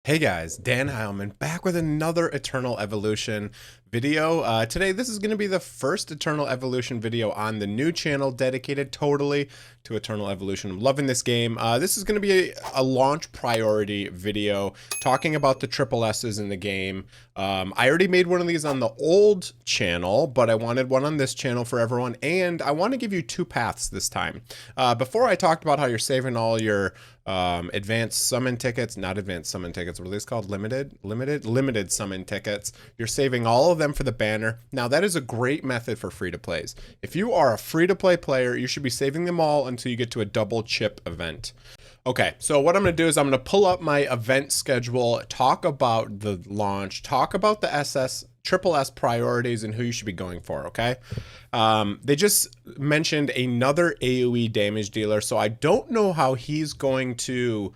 Hey guys, Dan Heilman back with another Eternal Evolution video. Today, this is going to be the first Eternal Evolution video on the new channel dedicated totally to Eternal Evolution. I'm loving this game. This is going to be a launch priority video talking about the triple S's in the game. I already made one of these on the old channel, but I wanted one on this channel for everyone, and I want to give you two paths this time. Before I talked about how you're saving all your advanced summon tickets, not advanced summon tickets, what are these called? Limited summon tickets. You're saving all of them for the banner. Now that is a great method for free to plays. If you are a free to play player, you should be saving them all until you get to a double chip event. Okay, so what I'm going to do is I'm going to pull up my event schedule, talk about the launch, talk about the SSS priorities and who you should be going for, okay? They just mentioned another AoE damage dealer, so I don't know how he's going to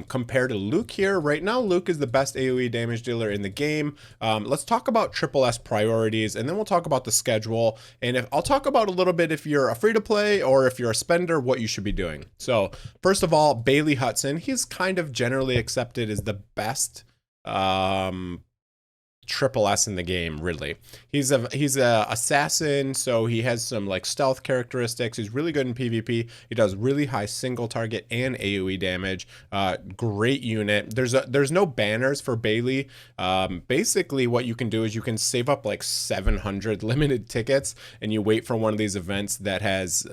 compare to Luke here. Right now, Luke is the best AoE damage dealer in the game. Let's talk about SSS priorities, and then we'll talk about the schedule. And I'll talk about a little bit if you're a free to play or if you're a spender, what you should be doing. So first of all, Bailey Hudson, he's kind of generally accepted as the best triple S in the game, really. He's a assassin, so he has some like stealth characteristics. He's really good in PvP. He does really high single target and AoE damage. Great unit. There's no banners for Bailey. Basically what you can do is you can save up like 700 limited tickets and you wait for one of these events that has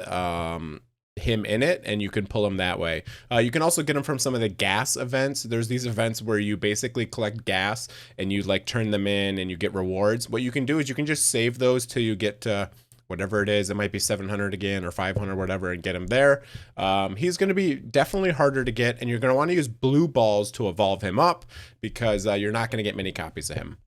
him in it, and you can pull him that way. You can also get him from some of the gas events. There's these events where you basically collect gas and you like turn them in and you get rewards. What you can do is you can just save those till you get to whatever it is. It might be 700 again or 500, whatever, and get him there. He's going to be definitely harder to get, and you're going to want to use blue balls to evolve him up because you're not going to get many copies of him.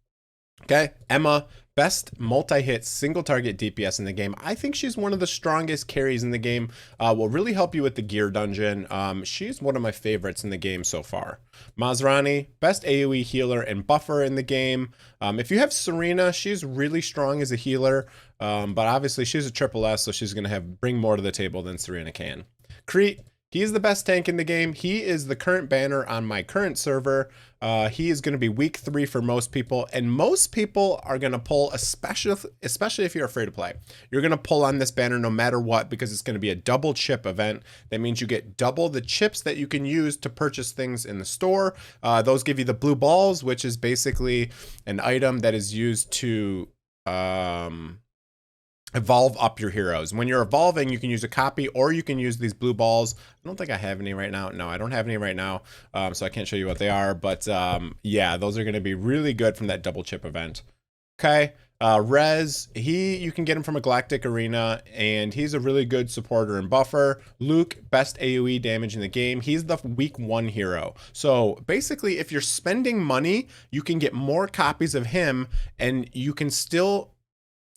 Okay, Emma, best multi-hit single target DPS in the game. I think she's one of the strongest carries in the game. Will really help you with the gear dungeon. She's one of my favorites in the game so far. Mazrani, best AoE healer and buffer in the game. If you have Serena, she's really strong as a healer, but obviously she's a triple S, so she's going to bring more to the table than Serena can. Crete, he's the best tank in the game. He is the current banner on my current server. He is going to be week 3 for most people, and most people are going to pull, especially if you're afraid to play. You're going to pull on this banner no matter what because it's going to be a double chip event. That means you get double the chips that you can use to purchase things in the store. Those give you the blue balls, which is basically an item that is used to evolve up your heroes. When you're evolving, you can use a copy or you can use these blue balls. I don't think I have any right now. No, I don't have any right now, so I can't show you what they are, but yeah, those are going to be really good from that double chip event. Okay, Rez, you can get him from a Galactic Arena, and he's a really good supporter and buffer. Luke, best AoE damage in the game. He's the week 1 hero. So basically, if you're spending money, you can get more copies of him, and you can still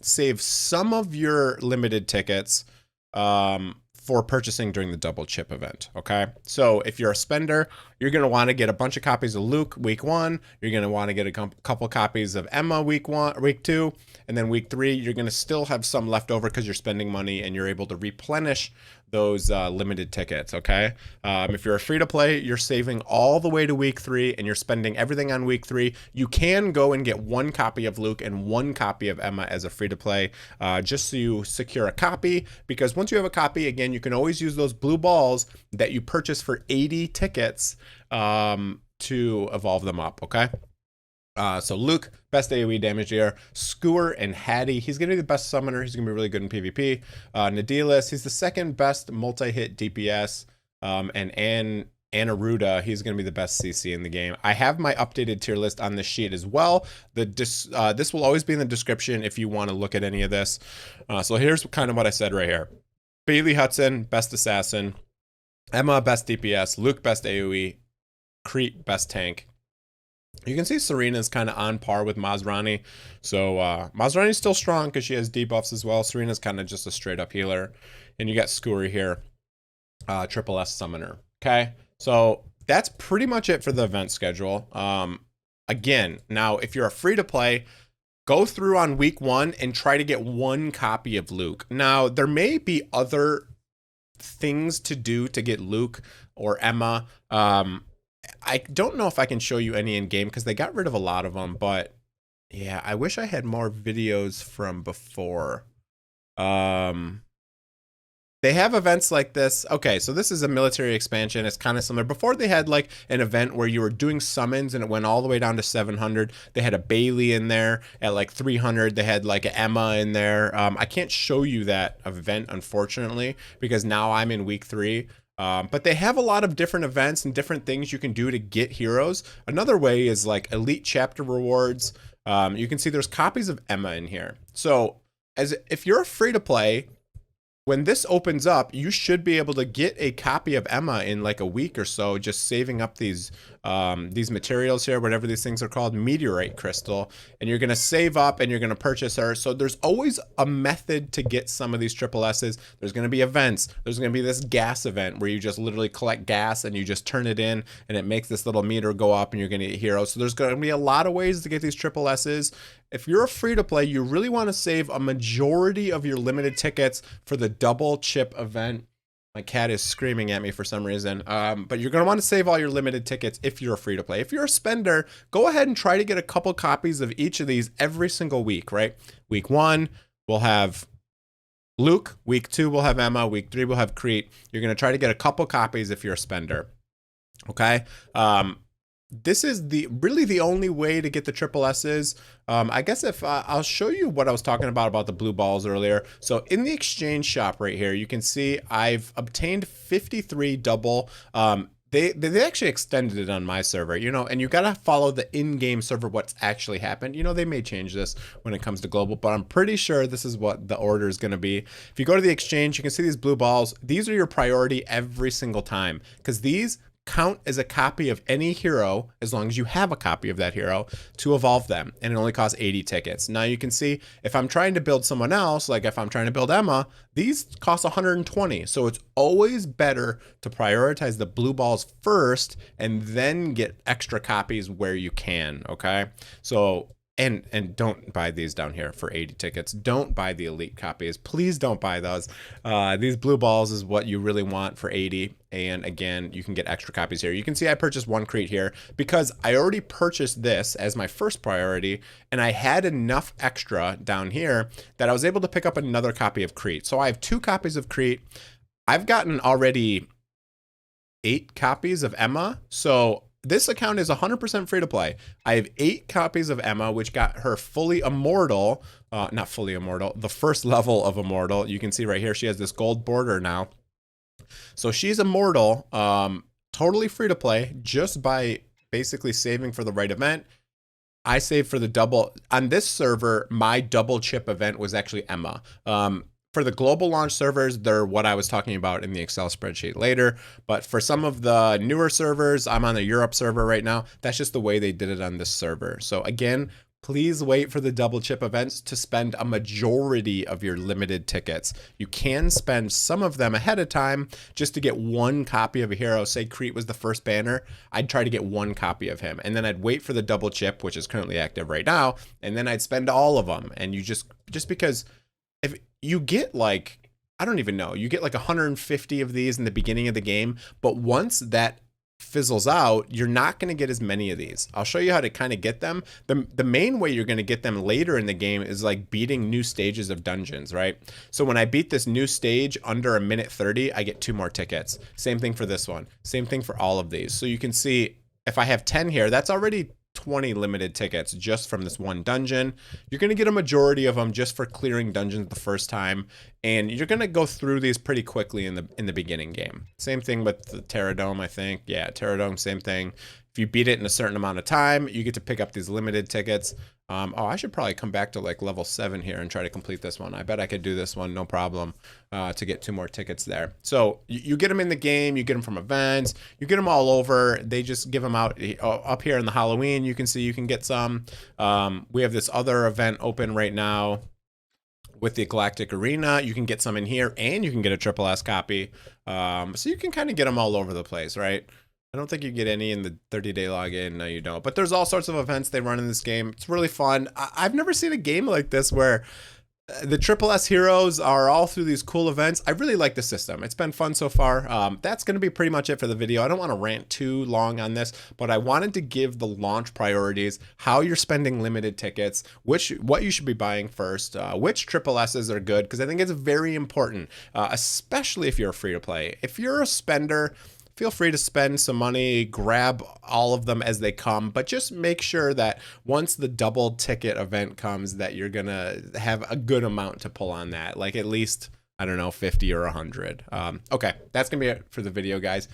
save some of your limited tickets for purchasing during the double chip event. Okay, so if you're a spender, you're going to want to get a bunch of copies of Luke week 1. You're going to want to get a couple copies of Emma week 2, and then week 3 you're going to still have some left over because you're spending money and you're able to replenish those limited tickets. Okay, if you're a free to play, you're saving all the way to week 3 and you're spending everything on week 3. You can go and get 1 copy of Luke and 1 copy of Emma as a free to play, just so you secure a copy, because once you have a copy, again, you can always use those blue balls that you purchase for 80 tickets to evolve them up. Okay, so Luke, best AoE damage here. Skewer and Hattie, he's going to be the best summoner. He's going to be really good in PvP. Nadilis, he's the second best multi-hit DPS. And Anaruda, he's going to be the best CC in the game. I have my updated tier list on this sheet as well. This will always be in the description if you want to look at any of this. So here's kind of what I said right here. Bailey Hudson, best assassin. Emma, best DPS. Luke, best AoE. Crete, best tank. You can see Serena's kind of on par with Mazrani. So Mazrani's still strong because she has debuffs as well. Serena's kind of just a straight up healer. And you got Skewer here, triple S summoner. Okay, so that's pretty much it for the event schedule. Again, now if you're a free to play, go through on week 1 and try to get 1 copy of Luke. Now there may be other things to do to get Luke or Emma. I don't know if I can show you any in game because they got rid of a lot of them, but yeah, I wish I had more videos from before. Um, they have events like this. Okay, so this is a military expansion. It's kind of similar. Before they had like an event where you were doing summons and it went all the way down to 700. They had a Bailey in there at like 300. They had like an Emma in there. I can't show you that event, unfortunately, because now I'm in week 3. But they have a lot of different events and different things you can do to get heroes. Another way is like elite chapter rewards. You can see there's copies of Emma in here. So as if you're free to play, when this opens up, you should be able to get a copy of Emma in like a week or so, just saving up these materials here, whatever these things are called, meteorite crystal, and you're gonna save up and you're gonna purchase her. So there's always a method to get some of these triple S's. There's gonna be events. There's gonna be this gas event where you just literally collect gas and you just turn it in and it makes this little meter go up and you're gonna get heroes. So there's gonna be a lot of ways to get these triple S's. If you're free to play, you really want to save a majority of your limited tickets for the double chip event. My cat is screaming at me for some reason. But you're going to want to save all your limited tickets if you're free to play. If you're a spender, go ahead and try to get a couple copies of each of these every single week, right? Week 1, we'll have Luke. Week 2, we'll have Emma. Week 3, we'll have Crete. You're going to try to get a couple copies if you're a spender. Okay? This is really the only way to get the triple S's. I guess if I'll show you what I was talking about the blue balls earlier. So in the exchange shop right here, you can see I've obtained 53 double. They actually extended it on my server, you know, and you got to follow the in-game server, what's actually happened. You know, they may change this when it comes to global, but I'm pretty sure this is what the order is going to be. If you go to the exchange, you can see these blue balls. These are your priority every single time because these count as a copy of any hero as long as you have a copy of that hero to evolve them, and it only costs 80 tickets. Now you can see if I'm trying to build someone else, like if I'm trying to build Emma, these cost 120. So it's always better to prioritize the blue balls first and then get extra copies where you can. Okay, so and don't buy these down here for 80 tickets. Don't buy the elite copies. Please don't buy those. These blue balls is what you really want for 80. And again, you can get extra copies here. You can see I purchased 1 crate here because I already purchased this as my first priority, and I had enough extra down here that I was able to pick up another copy of Crete. So I have 2 copies of Crete. I've gotten already 8 copies of Emma. So this account is 100% free to play. I have 8 copies of Emma, which got her fully immortal, not fully immortal, the first level of immortal. You can see right here, she has this gold border now. So she's immortal, totally free to play just by basically saving for the right event. I saved for the double. On this server, my double chip event was actually Emma. For the global launch servers, they're what I was talking about in the Excel spreadsheet later. But for some of the newer servers, I'm on the Europe server right now. That's just the way they did it on this server. So again, please wait for the double chip events to spend a majority of your limited tickets. You can spend some of them ahead of time just to get 1 copy of a hero. Say Crete was the first banner. I'd try to get 1 copy of him. And then I'd wait for the double chip, which is currently active right now. And then I'd spend all of them. And you just because if you get like, I don't even know, you get like 150 of these in the beginning of the game, but once that fizzles out, you're not going to get as many of these. I'll show you how to kind of get them. The main way you're going to get them later in the game is like beating new stages of dungeons, right? So when I beat this new stage under 1:30, I get 2 more tickets. Same thing for this one. Same thing for all of these. So you can see if I have 10 here, that's already 20 limited tickets just from this 1 dungeon. You're going to get a majority of them just for clearing dungeons the first time, and you're going to go through these pretty quickly in the beginning game. Same thing with the Terradome, I think. Yeah, Terradome, same thing. If you beat it in a certain amount of time, you get to pick up these limited tickets. Oh, I should probably come back to like level 7 here and try to complete this one. I bet I could do this one, no problem, to get 2 more tickets there. So you get them in the game, you get them from events, you get them all over. They just give them out up here in the Halloween. You can see you can get some. We have this other event open right now with the Galactic Arena. You can get some in here, and you can get a triple S copy. So you can kind of get them all over the place, right? I don't think you get any in the 30-day login. No, you don't. But there's all sorts of events they run in this game. It's really fun. I've never seen a game like this where The Triple S heroes are all through these cool events. I really like the system. It's been fun so far. That's going to be pretty much it for the video. I don't want to rant too long on this, but I wanted to give the launch priorities, how you're spending limited tickets, what you should be buying first, which Triple S's are good, because I think it's very important, especially if you're free to play. If you're a spender, feel free to spend some money, grab all of them as they come, but just make sure that once the double ticket event comes that you're gonna have a good amount to pull on that, like at least, I don't know, 50 or 100. Okay, that's gonna be it for the video, guys.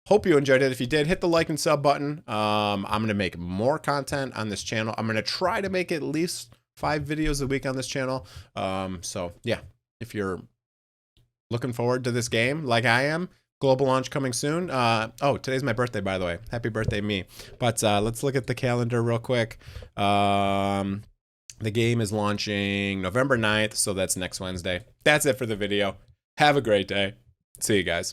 Hope you enjoyed it. If you did, hit the like and sub button. I'm gonna make more content on this channel. I'm gonna try to make at least 5 videos a week on this channel. So yeah, if you're looking forward to this game like I am, global launch coming soon. Oh, today's my birthday, by the way. Happy birthday, me. But let's look at the calendar real quick. The game is launching November 9th, so that's next Wednesday. That's it for the video. Have a great day. See you guys.